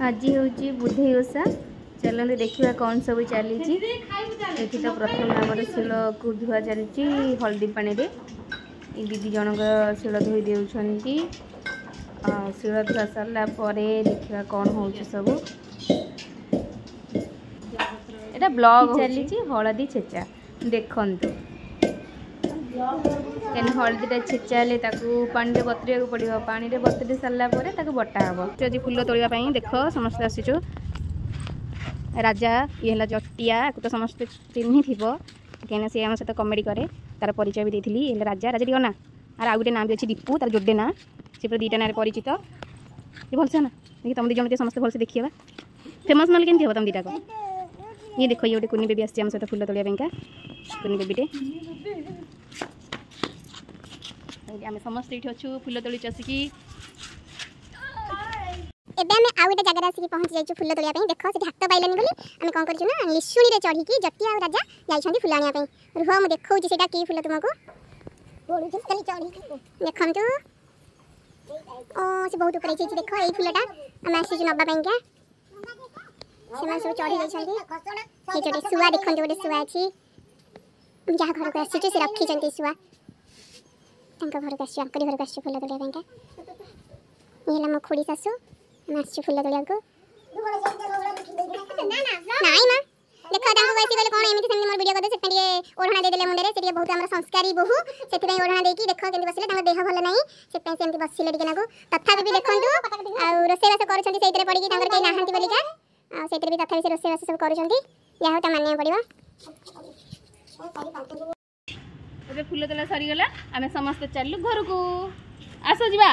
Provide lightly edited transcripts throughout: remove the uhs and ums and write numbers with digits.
आज हूँ बुधई ओषा चलते देखा कौन सब चली तो प्रथम आम शिल को धुआ चलती हल्दी पानी रे दीदी जनक शिल धोई देउछन शिल धुआ सरला देखा कौन हो सब एटा ब्लॉग चली हलदी छेचा देखंतु हलदीटा छेचा हेले पानी रे बतुरिया पड़ो पानी रे बतुरी सारा बटा हम आज फुल तोड़ापी देख समस्त आसीचु राजा ये है जटिया तो समस्त चिन्ह थी कहीं सी आम सहित कमेडी करे तार परिचय भी देती ये राजा राजा टी ना आर आ गए ना भी अच्छी दीपू तार जोड़े ना सी पूरा दुईटा ना परिचित ये भलसे ना देखिए तुम दीज समस्त भलसे देखिए फेमस ना केमती हम तुम दीटा को ये देख ये गोटे कुनी बेबी आम सहित फुल तोड़ापा कुनी बेबीटे आम समस्त ये अच्छु फुल तोड़ी आसिकी एबे आमे आउ गोटे जगह आसिक पहुँची जाइछु फुल तोलिया पई देख से हाथ पाइलानी बोली आमे कोन करछु ना लिसुणी रे चढ़ी की जटिया और राजा जाइछंती फुल आनिया पई रुह म देखौछि सेटा की फुल तुमको बोलु छ खाली चढ़ी देखंतु ओ से बहुत ऊपर छै देखो एई फुलटा आमे आसी नबा पई का सेमा सब चढ़ी जाइछंती हे जटे सुआ देखंतु गोटे सुआ अछि जहा घर को आसी से रखी जंती सुआ तंका घर को आसी अंकली घर को आसी फुल तोलिया पई का ये ला म खुड़ी सासु माछी फुल तोलिया को नाई मा देखा तांको वैसी गले कोन एमिति सेमि मोर वीडियो करदे सेते टिके ओढ़ना दे देले मुंडे रे से बहुत हमरा संस्कारी बहु सेति पई ओढ़ना देकी देखो केंति बसिले तांको देह भल नाही सेते सेमति बसिले टिके नाको तथापि भी देखंतु आ रोसे बास करूछंती सेइतरे पड़ी कि तांकर के नाहंती बोलिका आ सेइतरे भी तथापि से रोसे बास सब करूछंती या होता मानिया पड़िबो एबे फुल तोला सरी गला आमे समस्त चललु घर को आसो जिबा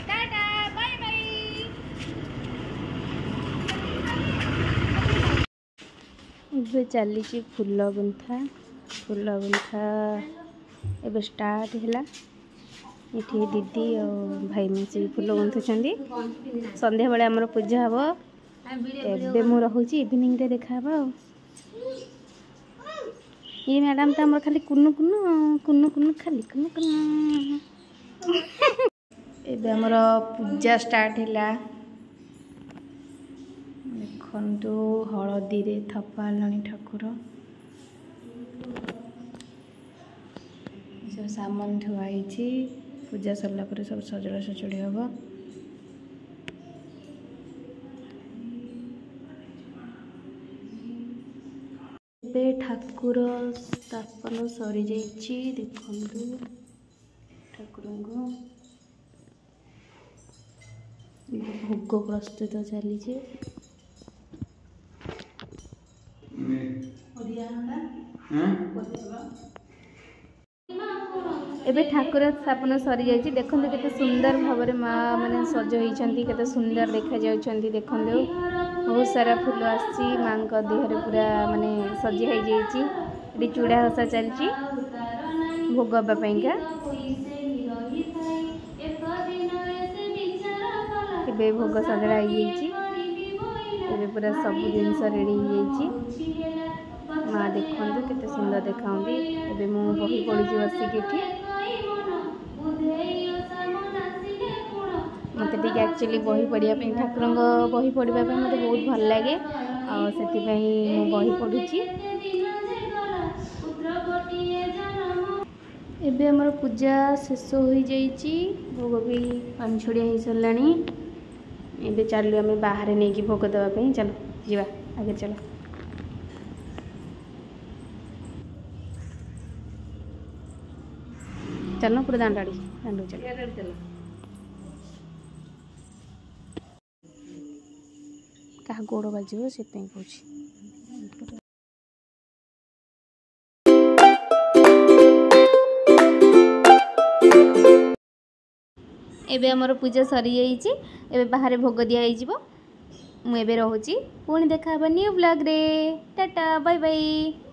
टाटा बाय बाय एबे चली फुल गुंथा एबे स्टार्ट हैला इठी दीदी और भाई मिसी फुल गुंथुछंदी संध्या बेले हमर पूजा हबो एबे मु रहूची इवनिंग रे देखा हबो ये मैडम तो हमारे खाली कुनु कुनु खाली कुनु कुनु एबे हमर पूजा स्टार्ट हैला देखंतु हळदी रे थपालानी ठाकुर सब सामान धुआई पूजा सरला पर सब सजड़ा सजड़ी हम एबे ठाकुर स्थापन सरी जाइछि देखंतु ठाकुर भोग प्रस्तुत चली एबे ठाकुर स्थापन सरी जाइछि देखंतु केते सुंदर भाव माँ माने सज होइछंती केते सुंदर देखा जाउछंती देखंतु बहुत सारा फूल आसी माँ देहरे पूरा माने सजी हो जाइए चूड़ा हसा चलची भोग हवापाइका ए भोग सजड़ा हो पूरा सब जिनस रेडी हो माँ देखते केते सुंदर देखा एबे मु बही पड़ी बसिकी मत एक्चुअली बही पढ़िया ठाकुर बही पढ़ा मत बहुत भल लगे आती बही पढ़ुची एबे हमर पूजा शेष हो जाइछि भोग भी पानी छड़िया हो सरला एबे चलु आम बाहर नहीं कि भोग देवाई चलो जीवा आगे चलो चलो पूरा दांडाड़ी दांडू चलो क्या गोड़ बाजो से कहूँ एबे हमर पूजा सरी जाइछि एबे बाहर भोग दिया मुझे रोची पुणी देखा न्यू ब्लॉग रे टाटा बाय बाय।